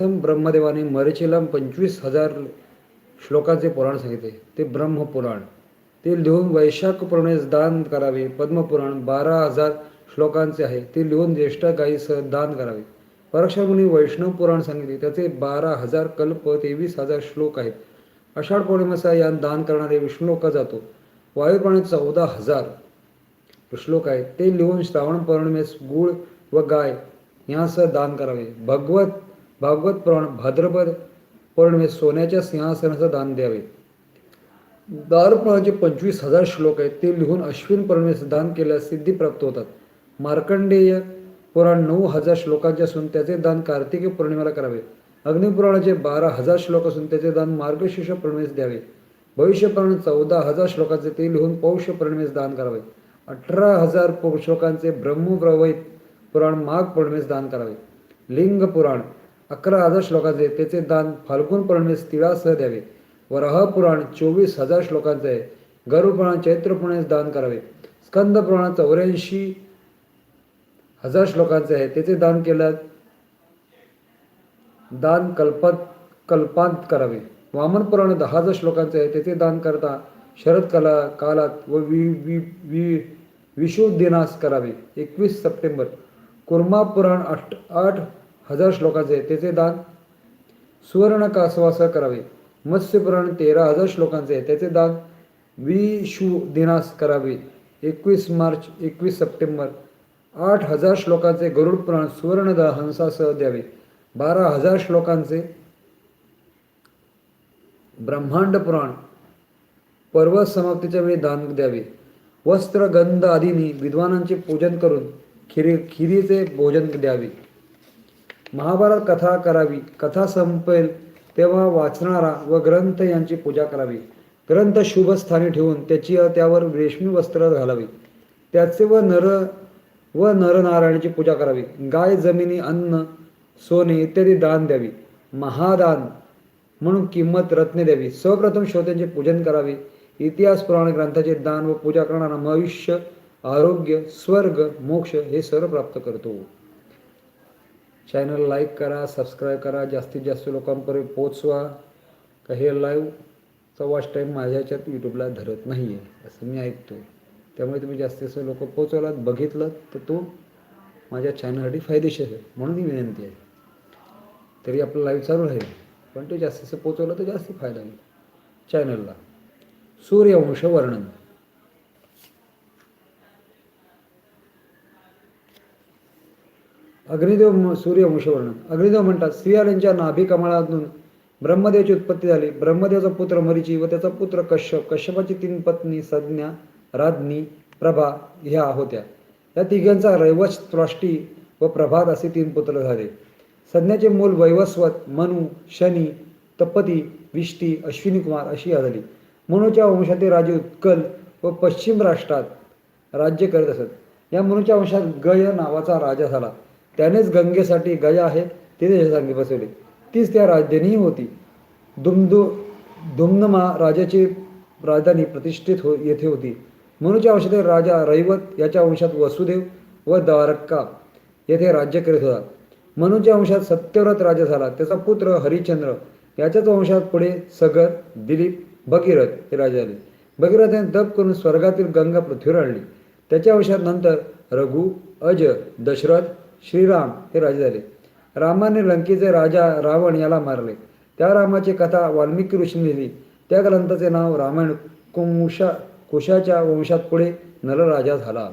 ब्रह्मदेवाने मरीचीला 25,000 श्लोकांचे पुराण सांगितले. ते ब्रह्मपुराण. ते लिहून वैशाख पौर्णिमेस दान करावे. पद्मपुराण 12,000 श्लोकांचे आहे. ते लिहून ज्येष्ठ गायीसह दान करावे. पराशर मुनी वैष्णव पुराण सांगितले. त्याचे 12,000 कल्प 23,000 श्लोक आहेत. आषाढ पौर्णिमेचा या दान करणारे विष्णुलोकात जातो. वायुपुराणात 14,000 श्लोक आहेत. ते लिहून श्रावण पौर्णिमेस गुळ व गाय यांसह दान करावे. भागवत पुराण भाद्रपद पौर्णिमेस सोन्याच्या सिंहासनाचं दान द्यावे. दारपुराणाचे 25,000 श्लोक आहेत. ते लिहून अश्विन पौर्णिमेस दान केल्यास सिद्धी प्राप्त होतात. मार्कंडेय पुराण 9,000 श्लोकांचे असून त्याचे दान कार्तिकी पौर्णिमेला करावे. अग्निपुराणाचे 12,000 श्लोक असून त्याचे दान मार्गशीर्ष पौर्णिमेस द्यावे. भविष्यपुराण 14,000 श्लोकांचे ते लिहून पौष पौर्णिमेस दान करावे. 18,000 श्लोकांचे ब्रह्मप्रवैत पुराण माघ पौर्णिमेस दान करावे. लिंग पुराण 11,000 श्लोकांचे त्याचे दान फाल्गुन पौर्णिमेस तिळासह द्यावे. वराह पुराण 24,000 श्लोकांचे आहे. गरुड पुराण चैत्र पौर्णिमेस दान करावे. स्कंद पुराण 84,000 श्लोकांचे आहे. त्याचे दान केल्यास दान कल्पांत करावे. वामन पुराण 10,000 श्लोकांचे आहे. त्याचे दान करता शरद कालात व विषुव दिनास करावे. 21 सप्टेंबर. कुर्मा पुराण 8,000 श्लोकांचे आहे. त्याचे दान सुवर्ण कासवासह करावे. मत्स्य पुराण 13,000 श्लोकांचे आहे. त्याचे दान विषुव दिनास करावे. 21 मार्च 21 सप्टेंबर. 8,000 श्लोकांचे गरुड पुराण सुवर्ण हंसासह द्यावे. 12,000 श्लोकांचे ब्रह्मांड पुराण पर्व समाप्तीच्या वेळी दान द्यावे. वस्त्र गंध आदींनी विद्वानांचे पूजन करून खिरीचे भोजन द्यावे. महाभारत कथा करावी. कथा संपेल तेव्हा वाचणारा व ग्रंथ यांची पूजा करावी. ग्रंथ शुभ स्थानी ठेवून त्यावर रेशमी वस्त्र घालावे. त्याचे व नरनारायणाची पूजा करावी. गाय जमिनी अन्न सोने इत्यादी दान द्यावी. महादान म्हणून किंमत रत्ने द्यावी. सर्वप्रथम श्रोत्यांचे पूजन करावे. इतिहास पुराण ग्रंथाचे दान व पूजा करणारा आयुष्य आरोग्य स्वर्ग मोक्ष हे सर्व प्राप्त करतो. चॅनल लाईक करा, सबस्क्राईब करा, जास्तीत जास्त लोकांपर्यंत पोचवा. का हे लाईव्हचा वॉच टाईम माझ्या ह्याच्यात यूट्यूबला धरत नाही आहे असं मी ऐकतो आहे. त्यामुळे तुम्ही जास्तीत जास्त लोक पोचवलात बघितलं तर तो माझ्या चॅनलसाठी फायदेशीर आहे म्हणून ही विनंती आहे. तरी आपलं लाईव्ह चालू राहील पण ते जास्तीत पोचवलं तर जास्त फायदा होईल चॅनलला. सूर्यवंश वर्णन. अग्निदेव सूर्यवंश वर्णन. अग्निदेव म्हणतात स्त्रियांच्या नाभी कमळातून ब्रह्मदेवाची उत्पत्ती झाली. ब्रह्मदेवाचा पुत्र मरीची व त्याचा पुत्र कश्यप. कश्यपाची 3 पत्नी संज्ञा राज्ञी प्रभा ह्या होत्या. या तिघांचा रैवत त्वष्टी व प्रभात असे 3 पुत्र झाले. संज्ञाचे मूल वैवस्वत मनु शनी तपती विष्टी अश्विनी कुमार अशी झाली. मनुच्या वंशातील राजे उत्कल व पश्चिम राष्ट्रात राज्य करत असत. या मनुच्या वंशात गय नावाचा राजा झाला. त्यानेच गंगेसाठी गया आहे तिथे सांगे बसवले. तीच त्या राजधानी होती. दुमदमा राजाची राजधानी प्रतिष्ठित येथे होती. मनुच्या वंशातील राजा रैवत याच्या वंशात वसुदेव व द्वारका येथे राज्य करीत होता. मनुच्या वंशात सत्यव्रत राजा झाला. त्याचा पुत्र हरिश्चंद्र. याच्याच वंशात पुढे सगर दिलीप भगीरथ हे राजे झाले. भगीरथाने तप करून स्वर्गातील गंगा पृथ्वीवर आणली. त्याच्या वंशात नंतर रघु अज दशरथ श्रीराम हे राजे झाले. रामाने लंकेचे राजा रावण याला मारले. त्या रामाची कथा वाल्मिकी ऋषींनी लिहिली. त्या ग्रंथाचे नाव रामायण. कुशाच्या वंशात पुढे नलराजा झाला.